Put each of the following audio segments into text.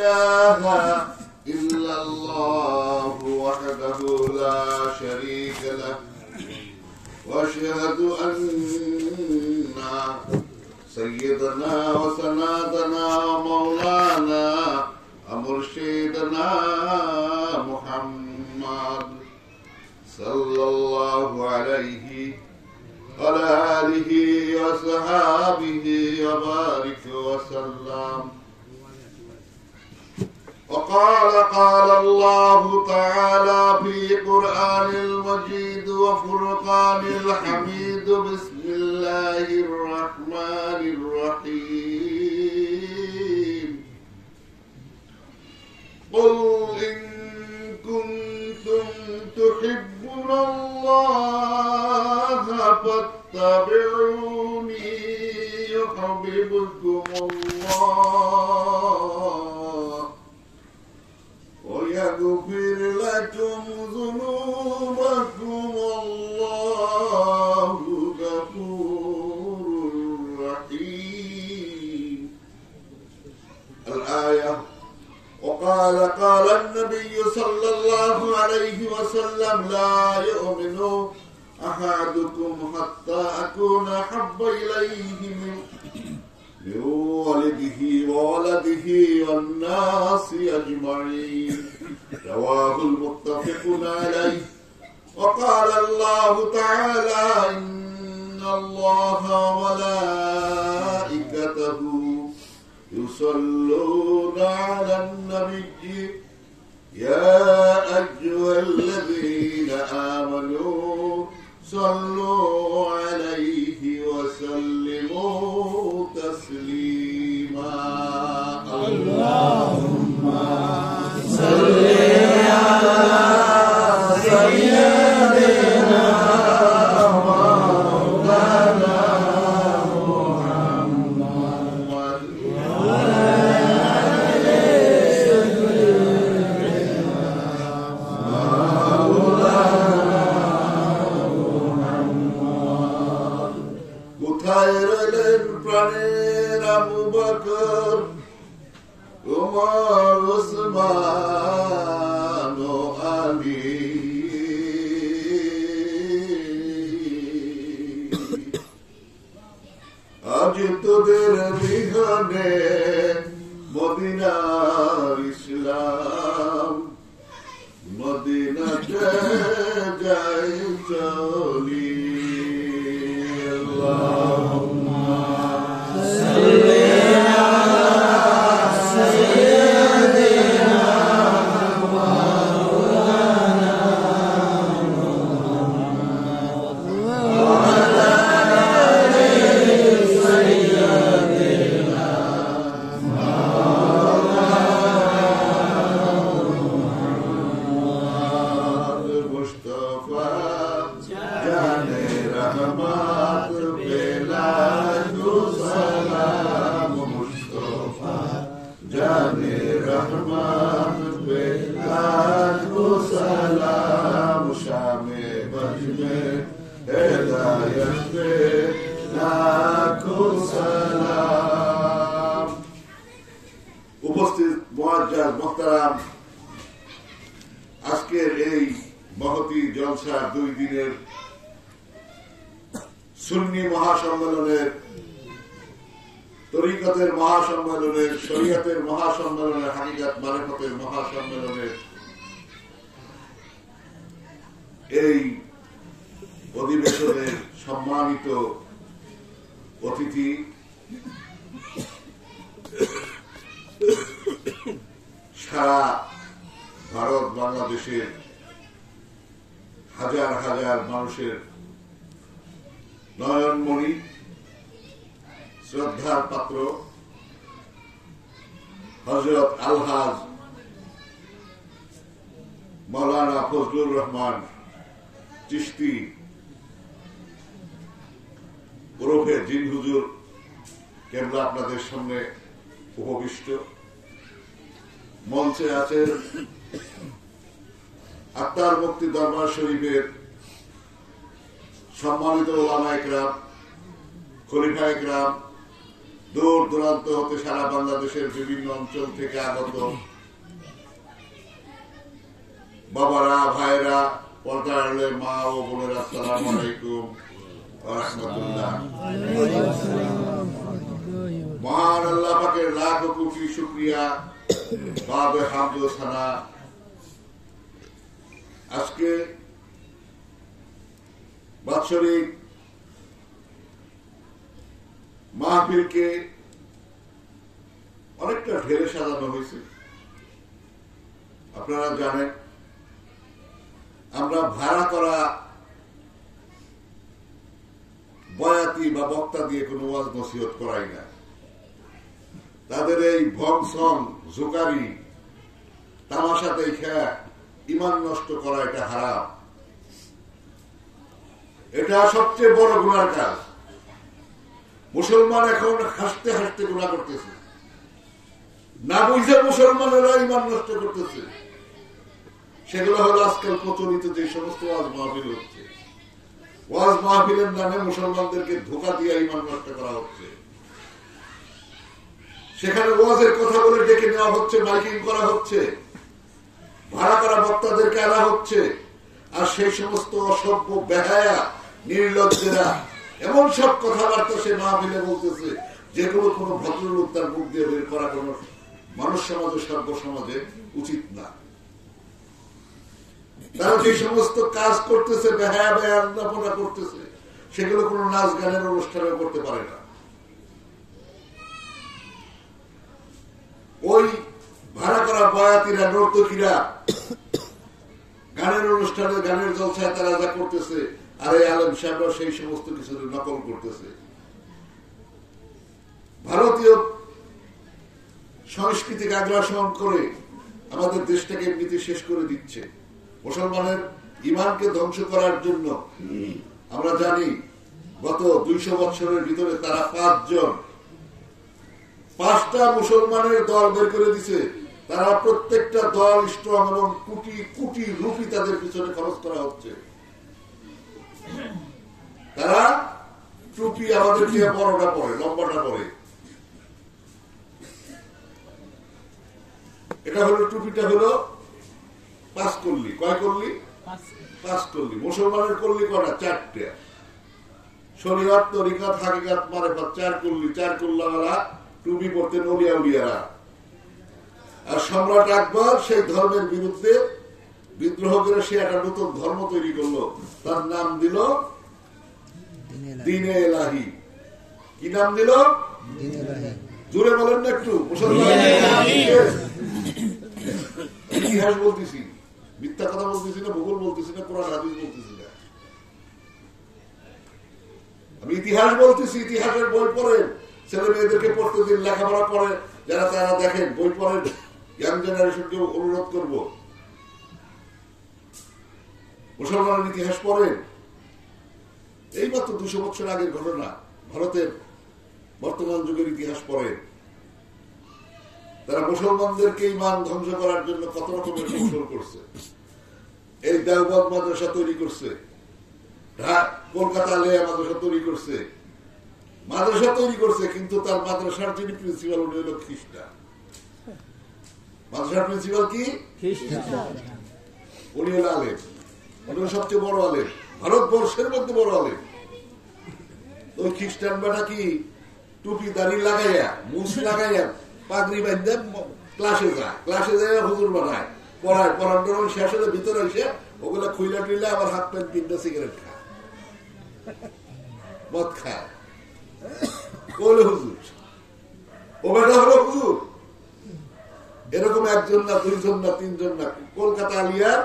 إله إلا الله وحده لا شريك له وأشهد أن سيدنا وسندنا ومولانا ومرشدنا محمد صلى الله عليه وعلى آله وصحابه وبارك وسلم. وقال الله تعالى في قرآن المجيد وفرقان الحميد بسم الله الرحمن الرحيم قل إن كنتم تحبون الله فاتبعوني يحببكم الله ويغفر لكم ذنوبكم والله غفور رحيم. الآية. وقال النبي صلى الله عليه وسلم لا يؤمن أحدكم حتى أكون أحب إليه من ولده وولده والناس أجمعين. رواه المتفق عليه. وقال الله تعالى إن الله وملائكته يصلون على النبي يا أيها الذين آمنوا صلوا عليه وسلموا تسليما. اللهم صل على سيدنا مولانا محمد وعلى آل سيدنا مولانا. কোথায় রইলেন প্রাণের আবু বকর, উমর, উসমান ও আলী? আজ তোদের বিহনে মদিনার ইসলাম মদিনাতে যাই চলি। আল্লাহুম্মা সাল্লি আলা সাইয়্যিদিনা মাওলানা মুহাম্মদ ওয়া আলা আলি সাইয়্যিদিনা মাওলানা মুহাম্মদ। মুস্তাফা জানে রহমত বেলাদু সালাম। মুস্তাফা জানে রহমত বেলাদু সালাম। শামে বজমে হেদায়ত পে লাখো সালাম। উপস্থিত মুআজ্জাজ মুহতারাম, আজকের এই মহতী জলসা 2 দিনের সুন্নি মহাসম্মেলনের, তরিকতের মহাসম্মেলনের, শরীয়তের মহাসম্মেলনের, হাকিকাত মারিফতের মহাসম্মেলনের এই অধিবেশনের সম্মানিত অতিথি, সারা ভারত বাংলাদেশের হাজার হাজার মানুষের নয়নমণি, শ্রদ্ধার পাত্র হযরত আলহাজ মাওলানা ফজলুর রহমান চিশতি ওরফে জিন হুজুর কেবলা আপনাদের সামনে উপবিষ্ট। মঞ্চে আছেন আত্মার মুক্তি দরবার শরীফের সম্মানিত ওলামা একরাম, খলিফা একরাম, দূর দূরান্ত হতে সারা বাংলাদেশের বিভিন্ন অঞ্চল থেকে আগত বাবারা, ভাইরা, পর্দার মা ও বোনেরা, আসসালামু আলাইকুম ওয়া রাহমাতুল্লাহ। মহান আল্লাহ পাকের লাখ কোটি শুকরিয়া, বাবে হামদ ও সানা। আজকে বাৎসরিক মাহফিলকে অনেকটা ঢেলে সাজানো হয়েছে। আপনারা জানেন আমরা ভাড়া করা বয়াতি বা বক্তা দিয়ে কোনো ওয়াজ নসিহত করাই না। তাদের এই ভংসং জোকারি তামাশা দেখে ঈমান নষ্ট করা এটা হারাম। এটা সবচেয়ে বড় গুনার কাজ। মুসলমান এখন হাসতে হাসতে গুনাহ করতেছে, না বুঝে মুসলমানেরা ঈমান নষ্ট করতেছে। সেগুলো হলো আজকাল প্রচলিত যে সমস্ত ওয়াজ মাহফিল হচ্ছে। ওয়াজ মাহফিলের নামে মুসলমানদেরকে ধোঁকা দিয়ে ঈমান নষ্ট করা হচ্ছে। সেখানে ওয়াজের কথা বলে ডেকে নেওয়া হচ্ছে, মাইকিং করা হচ্ছে, ভাড়া করা বক্তাদেরকে আনা হচ্ছে। আর সেই সমস্ত অসভ্য বেহায়া নির্লজ্জেরা এমন সব কথাবার্তা সে মাহফিলে বলতেছে যেগুলো কোন ভদ্রলোক তার মুখ দিয়ে বের করা কোন মানুষ সমাজে, সর্ব সমাজে উচিত না। তারা যে সমস্ত কাজ করতেছে, বেহায়া বেহায়াপনা করতেছে, সেগুলো কোন নাচ গানের অনুষ্ঠানে করতে পারে না। ওই ভাড়া করা বয়াতিরা, নর্তকীরা গানের অনুষ্ঠানে, গানের জলসায় তারা যা করতেছে, আর এই আলেম সাহেবরা সেই সমস্ত কিছু নকল করতেছে। ভারতীয় সংস্কৃতিক আগ্রাসন করে আমাদের দেশটাকে এমনিতে শেষ করে দিচ্ছে। মুসলমানের ঈমানকে ধ্বংস করার জন্য আমরা জানি গত 200 বছরের ভিতরে তারা 5টা মুসলমানের দল বের করে দিছে। তারা প্রত্যেকটা দল স্ট্রং এবং কোটি কোটি রুপি তাদের পিছনে খরচ করা হচ্ছে। তারা টুপি আমাদের দিয়ে বড়টা পরে, লম্বাটা পরে। এটা হলো, টুপিটা হলো 5 কল্লি। কয় কল্লি? 5 কল্লি। মুসলমানের কল্লি কটা? 4টে। শরীয়ত, তরিকত, হাকিকাত, মারেফাত, 4 কল্লি। 4 কল্লাওয়ালা টুপি পড়তেন ওলিয়া উলিয়ারা। আর সম্রাট আকবর সেই ধর্মের বিরুদ্ধে বিদ্রোহ করে সে একটা নতুন ধর্ম তৈরি করলো। তার নাম দিল দ্বীনে এলাহি। কি নাম দিল? জোরে বলেন না একটু। ইতিহাস বলতেছি, মিথ্যা কথা বলতেছি না, ভূগোল বলতেছি না, কোরআন হাদিস বলতেছি না। আমি ইতিহাস বলতেছি। ইতিহাসের বই পড়েন, ছেলে মেয়েদেরকে পড়তে দিন, লেখাপড়া করে যারা তারা দেখেন, বই পড়েন। ইয়াং জেনারেশনকে অনুরোধ করবো, মুসলমানের ইতিহাস পড়েন। এই মাত্র 200 বছর আগের ঘটনা। ভারতের বর্তমান যুগের ইতিহাস পড়েন। তারা মুসলমানদেরকে ঈমান ধ্বংস করার জন্য কত রকমের কৌশল করছে। এই দেওবন্দ মাদ্রাসা তৈরি করছে, কলকাতা আলিয়া মাদ্রাসা তৈরি করছে, মাদ্রাসা তৈরি করছে। কিন্তু তার মাদ্রাসার যিনি প্রিন্সিপাল উনি হল খ্রিস্টান। মাদ্রাসার প্রিন্সিপাল কি? উনি হল আলেম। উনি সবচেয়ে বড় আলেম, ভারতবর্ষের মধ্যে বড় আলেম। ওই খ্রিস্টান বেটা কি টুপি দাড়ি লাগাইয়া, মুছ লাগাইয়া, পাগড়ি বাঁধে ক্লাসে যায়। ক্লাসে যায় হুজুর বানায়, পড়ায়। পড়ান শেষ হলে ভিতরে এসে ওগুলো খুইলা টুইলা আবার হাত প্যান্ট 3টা সিগারেট খায়, মদ খায়। কইলে হুজুর, ও বেটা হলো হুজুর। এরকম 1 জন না, 2 জন না, 3 জন না, কলকাতা আলিয়ার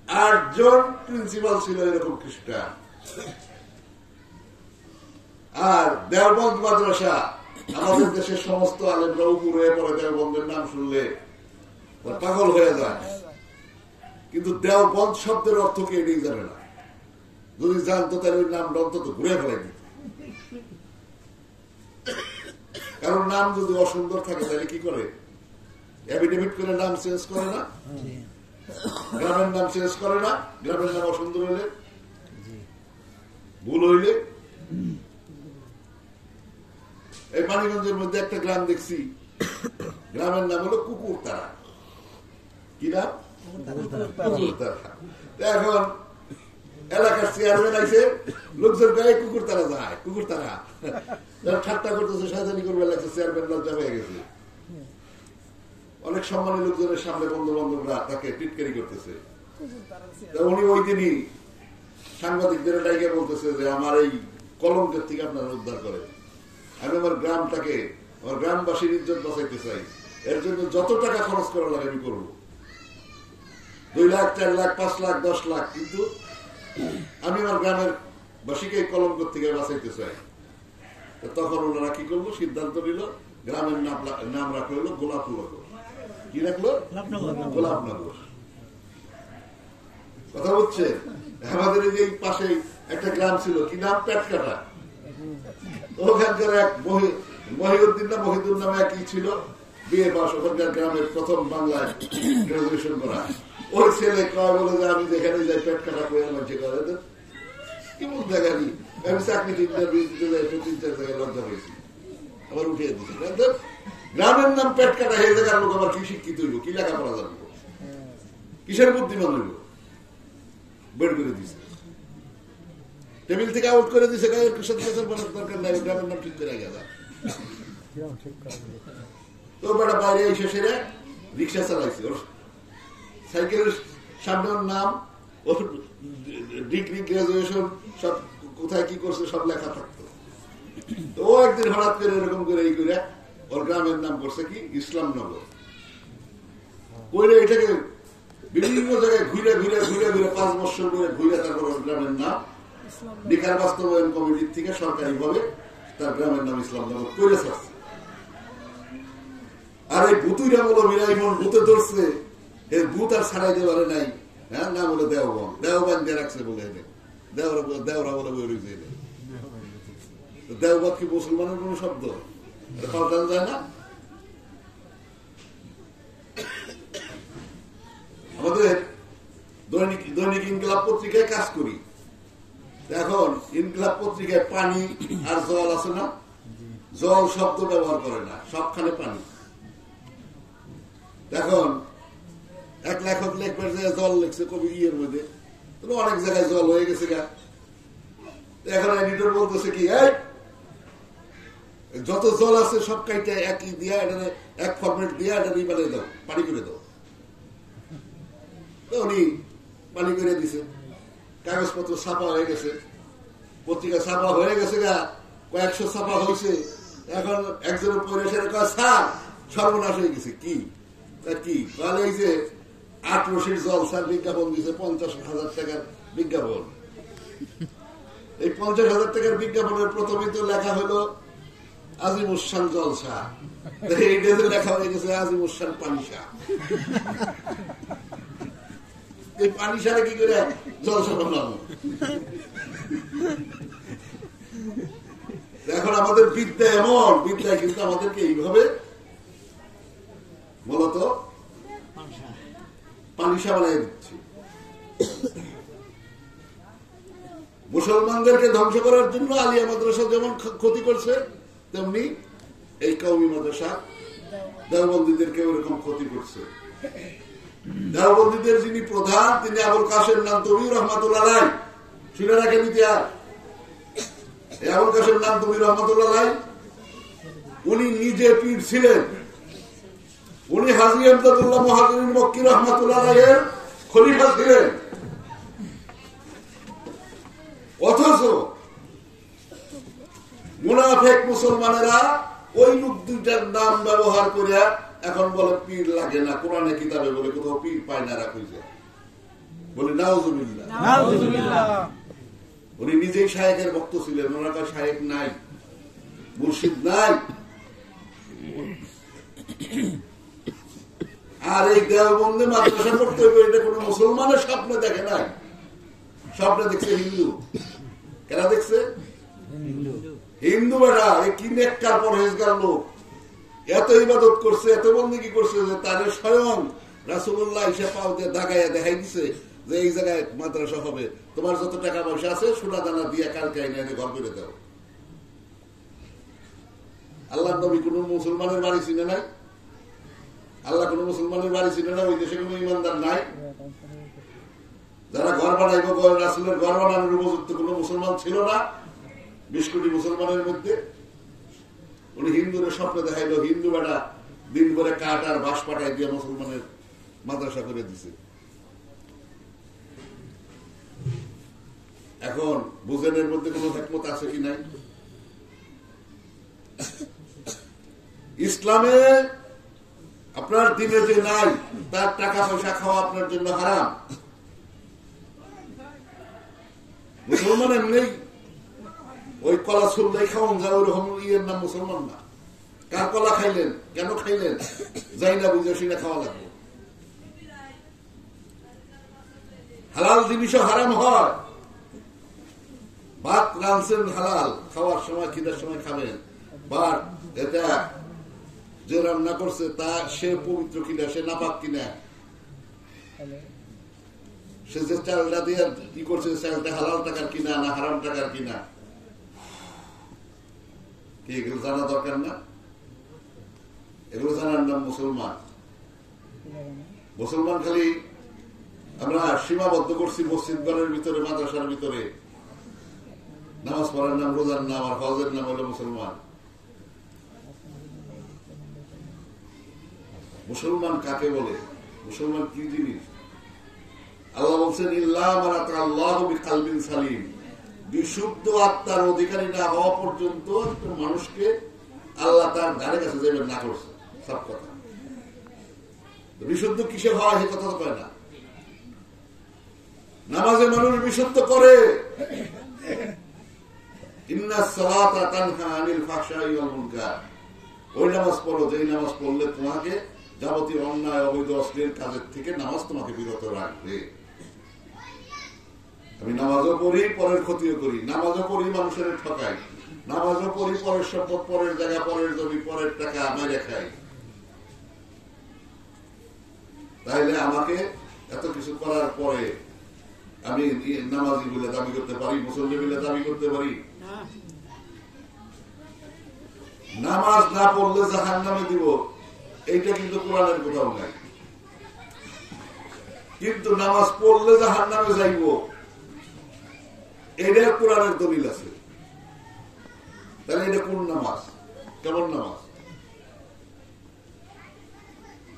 8 জন প্রিন্সিপাল ছিল এরকম খ্রিস্টান। আর দেওবন্দ মাদ্রাসা, আমাদের দেশের সমস্ত আলেমরা উপরে পরে দেওবন্দের নাম শুনলে পাগল হয়ে যায়। কিন্তু দেওবন্দ শব্দের অর্থ কি এটাই জানে না। যদি জানতো তাহলে ওই নামটা অন্তত ঘুরে ফেলে দিত। কারণ নাম যদি অসুন্দর থাকে তাহলে কি করে? এফিডেভিট করে নাম চেঞ্জ করে না? গ্রামের নাম চেঞ্জ করে না? গ্রামের নাম অসুন্দর হইলে, ভুল হইলে। এই মানিকগঞ্জের মধ্যে একটা গ্রাম দেখছি, গ্রামের নাম হলো কুকুরতারা। কি নাম? এখন এলাকার চেয়ারম্যান আইছে, লোকজন গায়ে কুকুরতারা যায়, কুকুরতারা ঠাট্টা করতেছে, সাজানি করবে লাগছে, চেয়ারম্যান লজ্জা হয়ে গেছে। অনেক সম্মানী লোকজনের সামনে বন্ধু বান্ধবরা তাকে টিটকারি করতেছে। উনি ওই দিনই সাংবাদিকদের ডাইকে বলতেছে যে আমার এই কলঙ্কের থেকে আপনারা উদ্ধার করে, আমি আমার গ্রামটাকে, আমার গ্রামবাসীর ইজ্জত বাঁচাইতে চাই, এর জন্য যত টাকা খরচ করা লাগে আমি করবো, 2 লাখ 4 লাখ 5 লাখ 10 লাখ, কিন্তু আমি আমার গ্রামের বাসীকে এই কলঙ্কের থেকে বাঁচাইতে চাই। তখন ওনারা কি করবো, সিদ্ধান্ত নিল গ্রামের নাম রাখলো হলো গোলাপনগর। কি রাখলো? গোলাপনগর। কথা হচ্ছে আমাদের এই যে পাশে একটা গ্রাম ছিল, কি নাম? পেটকাটা। ওখানকার এক মহিউদ্দিন না মহিদুল নামে একই ছিল, বিয়ে পাস, ওখানকার গ্রামের প্রথম বাংলায় গ্রাজুয়েশন করা। ওই ছেলে কয় বলে যে আমি যেখানে যাই পেটকাটা করে মানছে করে কেমন দেখানি, আমি চাকরি ইন্টারভিউ দিতে যাই 3-4 জায়গায় লজ্জা হয়েছি, আবার উঠিয়ে দিচ্ছে। গ্রামের নাম পেটকাটা, এই জায়গার লোক আবার কি শিক্ষিত হইব, কি লেখাপড়া জানবো, কিসের বুদ্ধিমান হইব, বের করে দিছে, টেবিল থেকে আউট করে দিছে। দরকার নাই, গ্রামের নাম ঠিক করে গেছে। তো বেটা বাইরে এসে সেরে রিক্সা চালাইছে, ওর সাইকেলের সামনে ওর নাম, ওর ডিগ্রি গ্রাজুয়েশন সব কোথায় কি করছে সব লেখা থাকতো। তো ও একদিন হঠাৎ করে এরকম করে এই করে ওর গ্রামের নাম করছে কি ইসলামনগর। কইলে এটাকে বিভিন্ন জায়গায় ঘুরে ঘুরে ঘুরে ঘুরে 5 বছর করে ঘুরে তারপর ওর গ্রামের নাম নিকার বাস্তবায়ন কমিটির থেকে সরকারি ভাবে তার গ্রামের নাম ইসলামনগর করে ছাড়ছে। আর এই ভূতুইরা বলো মিরাইমন ভূতে ধরছে, এর ভূত আর ছাড়াইতে পারে নাই। হ্যাঁ, নাম হলো দেওবান, দেওবান দিয়ে রাখছে বলে এনে দেওরা বলে বই রয়েছে। দেওবাদ কি মুসলমানের কোন শব্দ? পাল্টানো যায় না। আমাদের দৈনিক ইনকলাব পত্রিকায় কাজ করি, এখন ইনকলাব পত্রিকায় পানি আর জল আছে না, জল শব্দ ব্যবহার করে না, সবখানে পানি। এখন এক লেখক লেখবার জায়গায় জল লিখছে কবি ইয়ের মধ্যে, অনেক জায়গায় জল হয়ে গেছে গা। এখন এডিটর বলতেছে কি, যত জল আছে সব কাইটা একই দিয়া, এটা এক ফরমেট দিয়া এটা নিয়ে দাও, পানি করে দাও। উনি পানি করে দিছে, কাগজপত্র ছাপা হয়ে গেছে, পত্রিকা ছাপা হয়ে গেছে গা, কয়েকশো ছাপা হয়েছে। এখন একজনের পরে সেটা কয় স্যার সর্বনাশ হয়ে গেছে। কি কি তাহলে এই যে 8 রশির জল স্যার বিজ্ঞাপন দিয়েছে 50,000 টাকার বিজ্ঞাপন। এই 50,000 টাকার বিজ্ঞাপনের প্রথমে তো লেখা হলো আজিমুসান জলসা, এইটা লেখা হয়ে গেছে আজিমুসান পানিসা। এই পানিসারে কি করে জলসা বানাবো? এখন আমাদের বিদ্যা এমন, বিদ্যায় কিন্তু আমাদেরকে এইভাবে মূলত পানিসা বানিয়ে দিচ্ছে। মুসলমানদেরকে ধ্বংস করার জন্য আলিয়া মাদ্রাসা যেমন ক্ষতি করছে, তেমনি এই কওমি মাদ্রাসা দেওবন্দীদেরকে ওরকম ক্ষতি করছে। দেওবন্দীদের যিনি প্রধান, তিনি আবুল কাসেম নানতবী রহমাতুল্লাহ আলাইহ। শুনে রাখেন ইতিহাস, আবুল কাসেম নানতবী রহমাতুল্লাহ আলাইহ উনি নিজে পীর ছিলেন। উনি হাজী আমদাদুল্লাহ মুহাজির মক্কি রহমাতুল্লাহ আলাইহের খলিফা ছিলেন। অথচ মুনাফিক মুসলমানেরা ওই লোক দুইটার নাম ব্যবহার করে এখন বলে পীর লাগে না, কোরআনে কিতাবে বলে কোথাও পীর পায় না, রাখছে বলে নাউজুবিল্লাহ। উনি নিজেই শায়েখের ভক্ত ছিলেন, ওনার কাছে শায়েখ নাই, মুর্শিদ নাই। আর এই দেওবন্দে মাদ্রাসা করতে হবে, এটা কোন মুসলমানের স্বপ্নে দেখে নাই, স্বপ্নে দেখছে হিন্দু। কেনা দেখছে? হিন্দু বেটা কি নেককার পরহেজগার লোক, এত ইবাদত করছে, এত বন্দেগী করছে যে তাদের স্বয়ং রাসূলুল্লাহ এসে পাও দিয়ে দাগাইয়া দেখাই দিছে যে এই জায়গায় মাদ্রাসা হবে, তোমার যত টাকা পয়সা আছে সোনা দানা দিয়ে কালকে এনে ঘর করে দাও। আল্লাহ নবী কোন মুসলমানের বাড়ি চিনে নাই, আল্লাহ কোন মুসলমানের বাড়ি চিনে না, ওই দেশে কোন ইমানদার নাই। যারা ঘর বানাইব রাসূলের ঘর বানানোর উপযুক্ত কোন মুসলমান ছিল না 20 কোটি মুসলমানের মধ্যে। উনি হিন্দুদের স্বপ্ন দেখাইল, হিন্দু বেটা দিন করে কাঠ আর বাঁশ পাঠাই দিয়ে মুসলমানের মাদ্রাসা করে দিছে। এখন বুঝেন এর মধ্যে কোন হিকমত আছে কি নাই? ইসলামে আপনার দিনে যে নাই তার টাকা পয়সা খাওয়া আপনার জন্য হারাম। মুসলমান এমনি ওই কলা ছুললেই খাওয়ান যায়, ওইরকম ইয়ের নাম মুসলমান না। কার কলা খাইলেন, কেন খাইলেন, যাই না বুঝে শুনে খাওয়া লাগবে। হালাল জিনিসও হারাম হয়। ভাত রাঁধছেন হালাল, খাওয়ার সময় খিদার সময় খাবেন। বাট এটা যে রান্না করছে তা সে পবিত্র কিনা, সে নাপাক কিনা, সে যে চালটা দিয়ে কি করছে চালটা হালাল টাকার কিনা না হারাম টাকার কিনা, কি এগুলো জানা দরকার না? এগুলো জানার নাম মুসলমান। মুসলমান খালি আমরা সীমাবদ্ধ করছি মসজিদগণের ভিতরে, মাদ্রাসার ভিতরে। নামাজ পড়ার নাম, রোজার নাম আর হজের নাম হলো মুসলমান। মুসলমান কাকে বলে? মুসলমান কি জিনিস? আল্লাহ বলছেন ইল্লা মান আতাল্লাহু বিকলবিন সালিম, বিশুদ্ধ আত্মার অধিকারী না হওয়া পর্যন্ত মানুষকে আল্লাহ তার ধারে কাছে যাবেন না করছে। সব কথা বিশুদ্ধ কিসে হয় সে কথা তো পায় না। নামাজে মানুষ বিশুদ্ধ করে। ইন্নাস সালাতা তানহা আনিল ফাহশাই ওয়াল মুনকার, ওই নামাজ পড়ো যেই নামাজ পড়লে তোমাকে যাবতীয় অন্যায় অবৈধ অশ্লীল কাজের থেকে নামাজ তোমাকে বিরত রাখবে। আমি নামাজও পড়ি, পরের ক্ষতিও করি, নামাজও পড়ি, মানুষের ঠকাই, নামাজও পড়ি, পরের সম্পদ, পরের জায়গা, পরের জমি, পরের টাকা মেরে খাই। তাইলে আমাকে এত কিছু করার পরে আমি নামাজি বলে দাবি করতে পারি, মুসল্লি বলে দাবি করতে পারি? নামাজ না পড়লে জাহান্নামে দিব, এইটা কিন্তু কোরআনের কোথাও নাই। কিন্তু নামাজ পড়লে জাহান্নামে যাইব, এটা কোরআনের দলিল আছে। তাহলে এটা কোন নামাজ, কেমন নামাজ?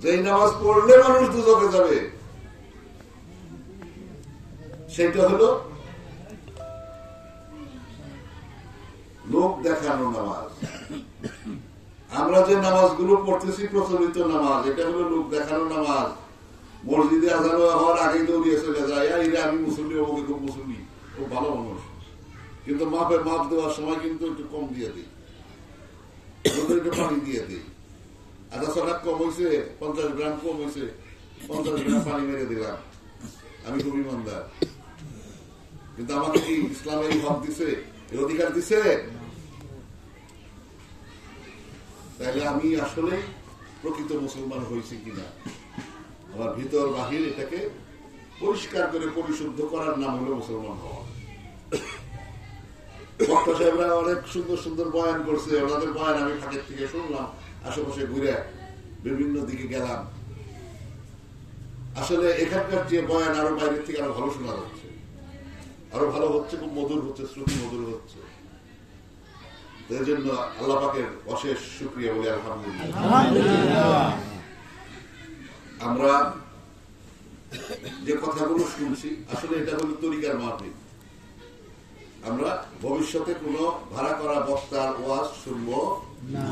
যেই নামাজ পড়লে মানুষ দুজকে যাবে সেটা হলো লোক দেখানো নামাজ। আমরা যে নামাজগুলো পড়তেছি প্রচলিত নামাজ, এটা হলো লোক দেখানো নামাজ। মসজিদে আজান হওয়ার আগেই দৌড়িয়ে চলে যায়, আমি মুসল্লি, অমুকে খুব মুসল্লি, খুব ভালো মানুষ, কিন্তু মাপ দেওয়ার সময় কিন্তু একটু কম দিয়ে দিই, একটু পানি দিয়ে দিই। আধা ছটা কম হয়েছে, 50 গ্রাম কম হয়েছে, 50 গ্রাম পানি মেরে দিলাম, আমি খুব ইমানদার। কিন্তু আমাকে কি ইসলামে এই হক দিছে, এই অধিকার দিছে? তাহলে আমি আসলে প্রকৃত মুসলমান হয়েছি কিনা, আমার ভিতর বাহির এটাকে পরিষ্কার করে পরিশুদ্ধ করার নাম হলো মুসলমান হওয়া। বক্তা সাহেবরা অনেক সুন্দর সুন্দর বয়ান করছে, ওনাদের বয়ান আমি ফাঁকের থেকে শুনলাম, আশেপাশে ঘুরে বিভিন্ন দিকে গেলাম। আসলে এখানকার যে বয়ান আরো বাইরের থেকে আরো ভালো শোনা যাচ্ছে, আরো ভালো হচ্ছে, খুব মধুর হচ্ছে, শ্রুতি মধুর হচ্ছে। এর জন্য আল্লাহ পাকের অশেষ শুকরিয়া বলি আলহামদুলিল্লাহ। আমরা যে কথাগুলো শুনছি আসলে এটা হলো তরিকার মাহফিল। আমরা ভবিষ্যতে কোন ভাড়া করা বক্তার ওয়াজ শুনবো না,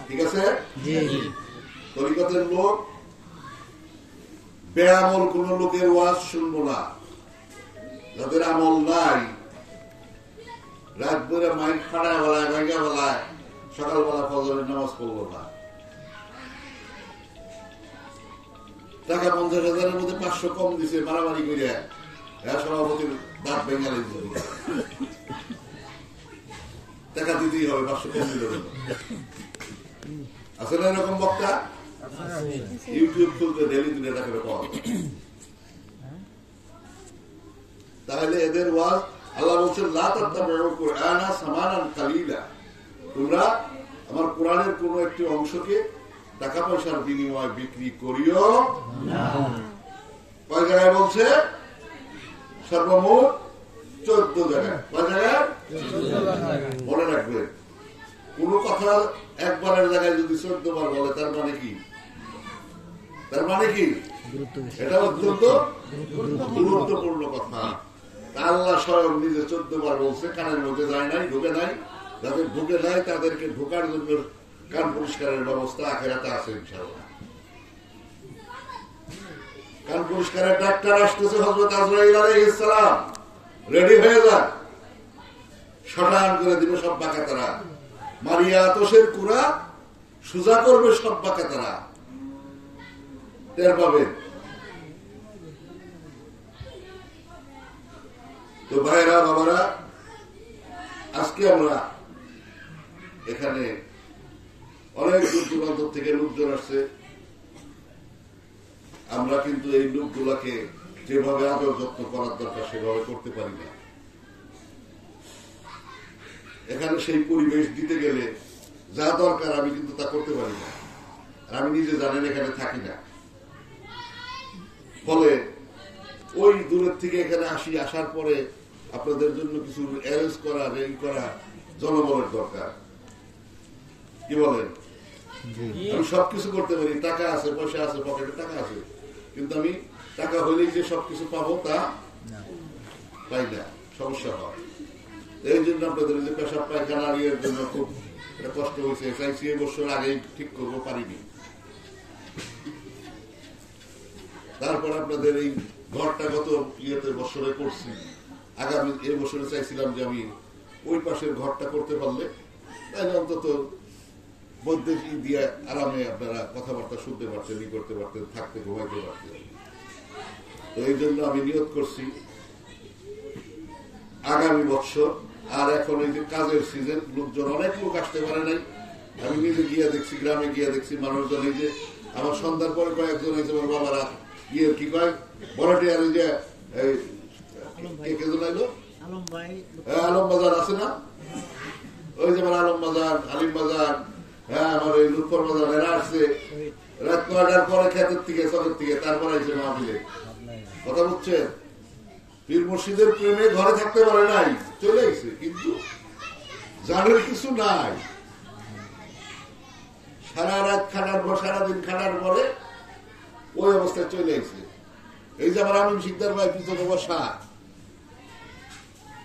ঠিক আছে? তরিকতের লোক, বেআমল কোন লোকের ওয়াজ শুনবো না। যাদের আমল নাই, রাত ভরে মাইক ফাটায় বেলায়, ভাইগা বেলায়, সকালবেলা ফজরের নামাজ পড়লো না। টাকা 50,000-এর মধ্যে 500 কম দিছে, মারামারি করে সভাপতির দাঁত ভেঙে দিতে, টাকা দিতেই হবে, 500 কম দিল। আসলে এরকম বক্তা ইউটিউব খুলতে ডেলি 2 টাকা করে পাওয়া। তাহলে এদের ওয়াজ, আল্লাহ বলছেন লা তাত্তাবিউ কুরআনা সামানান কালিলা, তোমরা আমার কোরআনের কোন একটি অংশকে টাকা পয়সার বিনিময়ে বিক্রি করিও না। কয় জায়গায় বলছে? সর্বমোট 14 জায়গায়। কয় জায়গায়? মনে রাখবেন, কোন কথা একবারের জায়গায় যদি 14 বার বলে তার মানে কি? তার মানে কি? এটা অত্যন্ত গুরুত্বপূর্ণ কথা। আল্লাহ স্বয়ং নিজে 14 বার বলছে, কানের মধ্যে যায় নাই, ঢুকে নাই। যাদের ঢুকে নাই তাদেরকে ঢোকার জন্য কান পরিষ্কারের ব্যবস্থা আখেরাতে আছে ইনশাআল্লাহ। কান পরিষ্কারের ডাক্তার আসতেছে হযরত আজরাইল আলাইহিস সালাম, রেডি হয়ে যান, শটান করে দিবে সব বাঁকাতারা, মারিয়া আতশের কুড়া সোজা করবে সব বাঁকাতারা, টের পাবেন। তো ভাইরা বাবারা, আজকে আমরা এখানে অনেক দূর দূরান্ত থেকে লোকজন আসছে। আমরা কিন্তু এই লোকগুলাকে যেভাবে আদর যত্ন করার দরকার সেভাবে করতে পারি না। এখানে সেই পরিবেশ দিতে গেলে যা দরকার আমি কিন্তু তা করতে পারি না। আর আমি নিজে জানেন এখানে থাকি না, ফলে ওই দূরের থেকে এখানে আসি, আসার পরে আপনাদের জন্য কিছু অ্যারেঞ্জ করা, রেডি করা জনবলের দরকার। কি বলেন? আমি সবকিছু করতে পারি, টাকা আছে, পয়সা আছে, পকেটে টাকা আছে, কিন্তু আমি টাকা হইলেই যে সবকিছু পাবো তা পাই না, সমস্যা হয়। এই জন্য আপনাদের যে পেশাব পায়খানা ইয়ের জন্য খুব একটা কষ্ট হয়েছে। চাইছি এই বছর আগেই ঠিক করবো, পারিনি। তারপর আপনাদের এই ঘরটা গত ইয়েতে বছরে করছি, আগামী এই বছরে চাইছিলাম যে আমি ওই পাশের ঘরটা করতে পারলে তাহলে অন্তত মধ্যে দিয়ে আরামে আপনারা কথাবার্তা শুনতে পারতেন, ই করতে পারতেন, থাকতে ঘুমাইতে পারতেন। তো এই জন্য আমি নিয়ত করছি আগামী বছর। আর এখন এই যে কাজের সিজন, লোকজন অনেক লোক আসতে পারে নাই। আমি নিজে গিয়ে দেখছি, গ্রামে গিয়ে দেখছি মানুষজন এই যে আমার সন্ধ্যার পরে কয়েকজন হয়েছে আমার বাবারা ইয়ে কি কয় বড়টিয়ার যে কেজন আইলো আলম বাজার আছে না, ওই যেমন আলম বাজার, আলিম বাজার, হ্যাঁ আমার ওই লুৎফর বাজার, এরা আসছে রাত 9টার পরে খেতের থেকে চকের থেকে, তারপরে আইসে মাহফিলে। কথা বুঝছেন? পীর মুর্শিদের প্রেমে ঘরে থাকতে পারে নাই, চলে আইছে, কিন্তু জানের কিছু নাই। সারা রাত খাটার পর, সারাদিন খাটার পরে ওই অবস্থায় চলে আইছে। এই যে আমার আমিন শিকদার ভাই পিছনে বসা,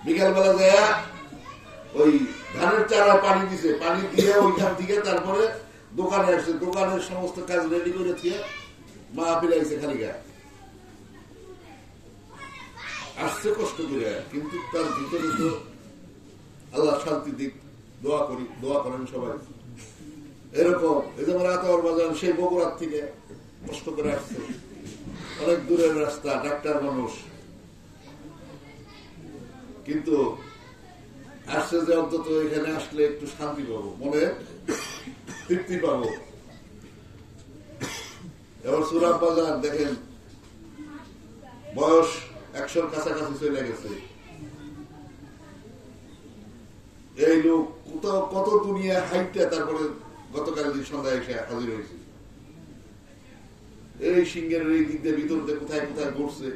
বিকালবেলা যায় ওই ধানের চারা পানি দিছে, পানি দিয়ে ওইখান থেকে তারপরে দোকানে আসছে, দোকানের সমস্ত কাজ রেডি করে দিয়ে মাহফিল আইছে। খালি গায়ে আসছে কষ্ট করে, কিন্তু তার ভিতরে তো আল্লাহ শান্তি দিক, দোয়া করি, দোয়া করেন সবাই। এরকম এই যেমন আতর বাজার সেই বগুড়ার থেকে কষ্ট করে আসছে, অনেক দূরের রাস্তা, ডাক্তার মানুষ, কিন্তু আসছে যে অন্তত এখানে আসলে একটু শান্তি পাবো, মনে তৃপ্তি পাবো। এবার সুরাব বাজার দেখেন বয়স 100-র কাছাকাছি চলে গেছে। এই লোক কত দুনিয়া হাইটটা তারপরে গতকাল দিন সন্ধ্যায় এসে হাজির হয়েছে। এই সিংহের এই দিক দিয়ে ভিতর দিয়ে কোথায় কোথায় ঘুরছে,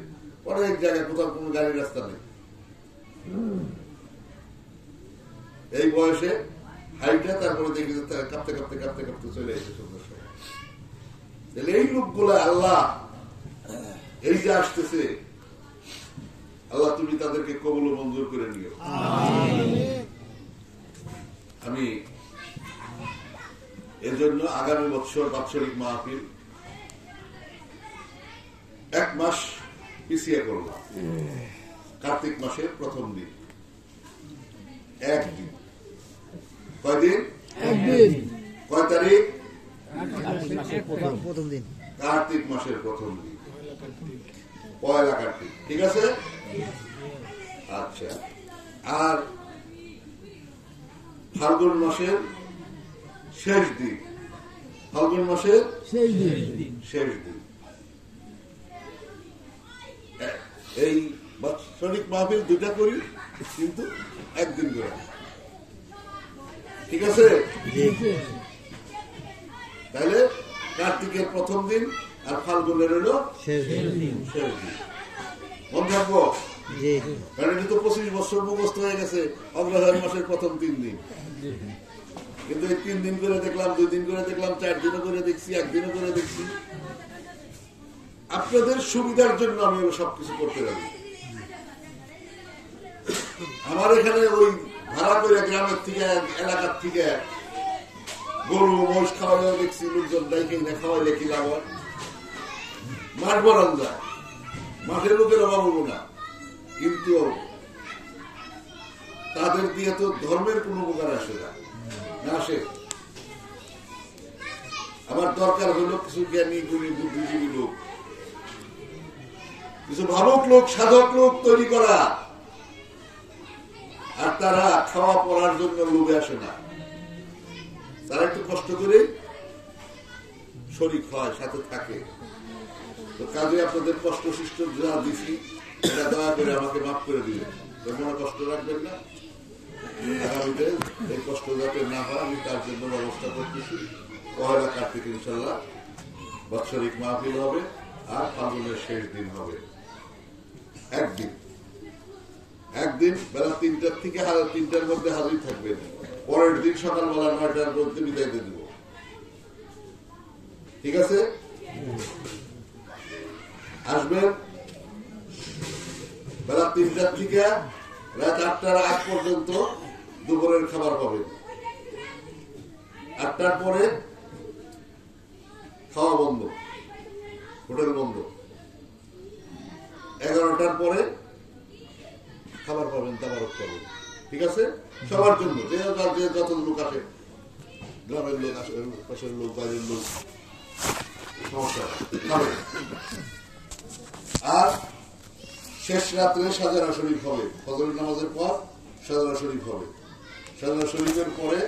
অনেক জায়গায় কোথাও কোন গাড়ির রাস্তা নেই। এই বয়সে হাইটে তারপরে দেখি যে কাঁপতে কাঁপতে কাঁপতে কাঁপতে চলে এসে সন্ধ্যার সময়। তাহলে এই লোকগুলো আল্লাহ এই যে আসতেছে, আল্লাহ তুমি তাদেরকে কবুল ও মঞ্জুর করে নিও। আমি এজন্য আগামী বছর বাৎসরিক মাহফিল 1 মাস পিছিয়ে করলাম। কার্তিক মাসের প্রথম দিন, একদিন। কয়দিন? একদিন। কয় তারিখ? প্রথম দিন, কার্তিক মাসের প্রথম দিন, পয়লা কার্তিক। ঠিক আছে? আচ্ছা। আর ফাল্গুন মাসের শেষ দিন, ফাল্গুন মাসের শেষ দিন। এই বাৎসরিক মাহফিল 2টা করি, কিন্তু একদিন করে। ঠিক আছে? তাহলে কার্তিকের প্রথম দিন আর ফাল্গুনের হলো শেষ দিন। মনে রাখবো, কারণ এটা তো 25 বছর মুখস্থ হয়ে গেছে অগ্রহায়ণ মাসের প্রথম 3 দিন। কিন্তু এই 3 দিন করে দেখলাম, 2 দিন করে দেখলাম, 4 দিনও করে দেখছি, 1 দিনও করে দেখছি। আপনাদের সুবিধার জন্য আমি সবকিছু করতে পারি। আমার এখানে ওই ভাড়া করে গ্রামের থেকে, এলাকার থেকে গরু মহিষ খাওয়াইলেও দেখছি লোকজন দেখে না, খাওয়াইলে কি লাভ হয়? মাঠ বরান যায়, মাঠের লোকের অভাব হবো না, কিন্তু তাদের দিয়ে তো ধর্মের কোন উপকার আসে না, আসে। আমার দরকার হলো কিছু জ্ঞানী গুণী বুদ্ধিজীবী লোক, কিছু ভাবুক লোক, সাধক লোক তৈরি করা। আর তারা খাওয়া পড়ার জন্য লোভে আসে না, তারা একটু কষ্ট করে শরীর হয়, সাথে থাকে। তো কাজে আপনাদের কষ্ট সৃষ্ট যা দিছি এটা দয়া করে আমাকে মাফ করে দিবেন, মনে কষ্ট রাখবেন না। আগামীতে এই কষ্ট যাতে না হয় আমি তার জন্য ব্যবস্থা করতেছি। 1 কার্তিক ইনশাল্লাহ বাৎসরিক মাহফিল হবে, আর ফাল্গুনের শেষ দিন হবে। একদিন বেলা 3টার থেকে 3টার মধ্যে হাজির থাকবেন। পরের দিন সকালবেলা 9টার মধ্যে বিদায় দিয়ে দেব। ঠিক আছে? আসবেন বেলা 3টার থেকে রাত 8টার আগ পর্যন্ত দুপুরের খাবার পাবেন। 8টার পরে খাওয়া বন্ধ, হোটেল বন্ধ। 11টার পরে খাবার পাবেন, তাবারক পাবেন। ঠিক আছে? সবার জন্য, যে যত লোক আসে, গ্রামের লোক আসে, পাশের লোক, বাইরের লোক, সমস্যা খাবে। আর শেষ রাত্রে সাজারা শরীফ হবে, ফজরের নামাজের পর সাজারা শরীফ হবে। সাজারা শরীফের পরে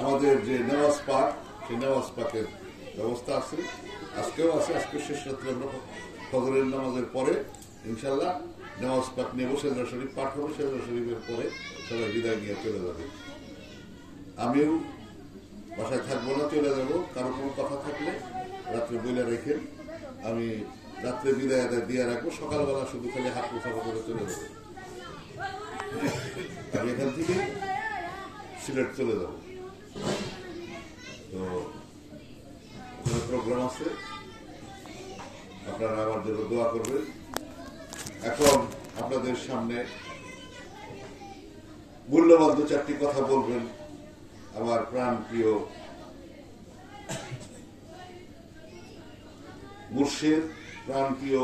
আমাদের যে নেওয়াজ পাক, সেই নেওয়াজ পাকের ব্যবস্থা আছে, আজকেও আছে। আজকে শেষ রাত্রে আমরা ফজরের নামাজের পরে ইনশাল্লাহ নেওয়াজ পাক নেব, সাজারা শরীফ পাঠ হবে। সাজারা শরীফের পরে সবাই বিদায় নিয়ে চলে যাবে। আমিও বাসায় থাকবো না, চলে যাবো। কারো কোনো কথা থাকলে রাত্রে বইলে রেখে আমি রাত্রে বিদায় দিয়ে রাখবো। সকালবেলা শুধু খালি হাত মুসাফা করে চলে যাবো। আমি এখান থেকে সিলেট চলে যাব। তো ওখানে প্রোগ্রাম আছে, আপনারা আমার জন্য দোয়া করবেন। এখন আপনাদের সামনে মূল্যবান 2-4টি কথা বলবেন আমার প্রাণ প্রিয় মুর্শিদ, প্রাণ প্রিয়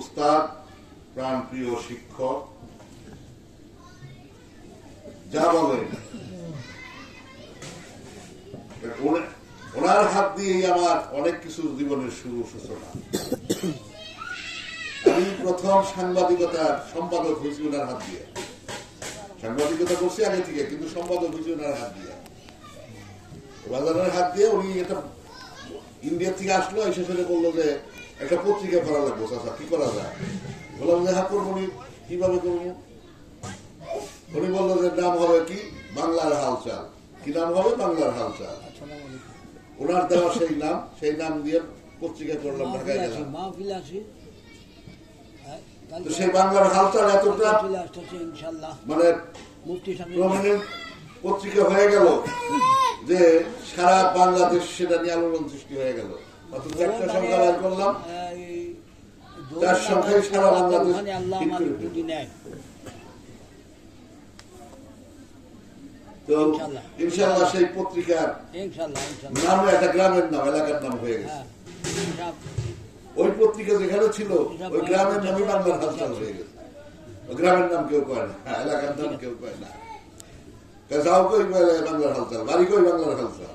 উস্তাদ, প্রাণ প্রিয় শিক্ষক। যা বলেন ওনার হাত দিয়েই আমার অনেক কিছু জীবনের শুরু সূচনা। আমি প্রথম সাংবাদিকতার সম্পাদক হয়েছি ওনার হাত দিয়ে। সাংবাদিকতা করছি আগে থেকে, কিন্তু সম্পাদক হয়েছি ওনার হাত দিয়ে, বাজারের হাত দিয়ে। উনি এটা ইন্ডিয়া থেকে আসলো, এসে ফেলে বললো যে একটা পত্রিকা করা লাগবো, চাচা কি করা যায়? বললাম যে হ্যাঁ করবো, কিভাবে করবো? উনি বললো যে নাম হবে কি, বাংলার হালচাল। কি নাম হবে? বাংলার হালচাল। ওনার দেওয়া সেই নাম দিয়ে পত্রিকা করলাম, ঢাকায় গেলাম। তো সেই বাংলার হালচাল এতটা মানে পত্রিকা হয়ে গেল যে সারা বাংলাদেশ সেটা নিয়ে আলোড়ন সৃষ্টি হয়ে গেল। একটা সংখ্যা বের করলাম, 4 সংখ্যায় সারা বাংলাদেশ। তো ইনশাআল্লাহ সেই পত্রিকার নাম একটা গ্রামের নাম, এলাকার নাম হয়ে গেছে। ওই পত্রিকা যেখানে ছিল ওই গ্রামের নামই বাংলার হালচাল হয়ে গেছে। ওই গ্রামের নাম কেউ কয় না, এলাকার নাম কেউ কয় না। যাও কই বাংলার হালচাল, বাড়ি কই বাংলার হালচাল।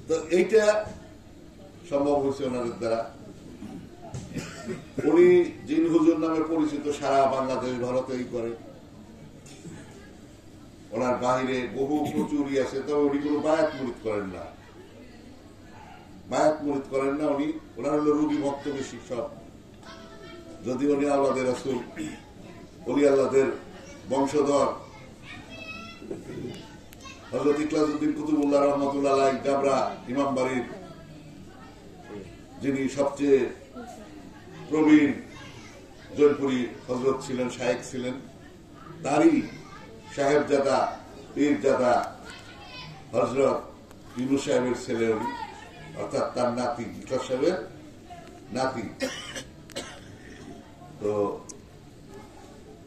তো এইটা সম্ভব হয়েছে ওনাদের দ্বারা। উনি জিন হুজুর নামে পরিচিত, সারা বাংলাদেশ ভারতেই করে। ওনার বাহিরে বহু প্রচুরই আছে, তবে উনি কোনো বায়াত মুরিদ করেন না। বায়াত মুরিদ করেন না উনি। ওনার হলো রুগী ভক্ত বেশি, সব যদি উনি আওলাদে রাসূল ওলি আল্লাহদের বংশধর হযরত ইখলাসউদ্দিন কুতুবুল্লাহ রহমাতুল্লাহ আলাইহি গাবরা ইমাম বাড়ির যিনি সবচেয়ে প্রবীণ জৈনপুরী হযরত ছিলেন, শায়েখ ছিলেন, তারই সাহেবজাদা পীরজাদা হযরত ইউনূস সাহেবের ছেলে উনি, অর্থাৎ তার নাতি, ইখলাস সাহেবের নাতি। তো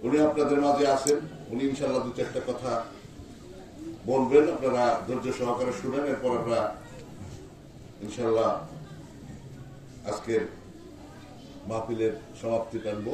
উনি আপনাদের মাঝে আছেন, উনি ইনশাআল্লাহ দু চারটা কথা বলবেন, আপনারা ধৈর্য সহকারে শুনেন। এরপর আমরা ইনশাআল্লাহ আজকের মাহফিলের সমাপ্তি টানব।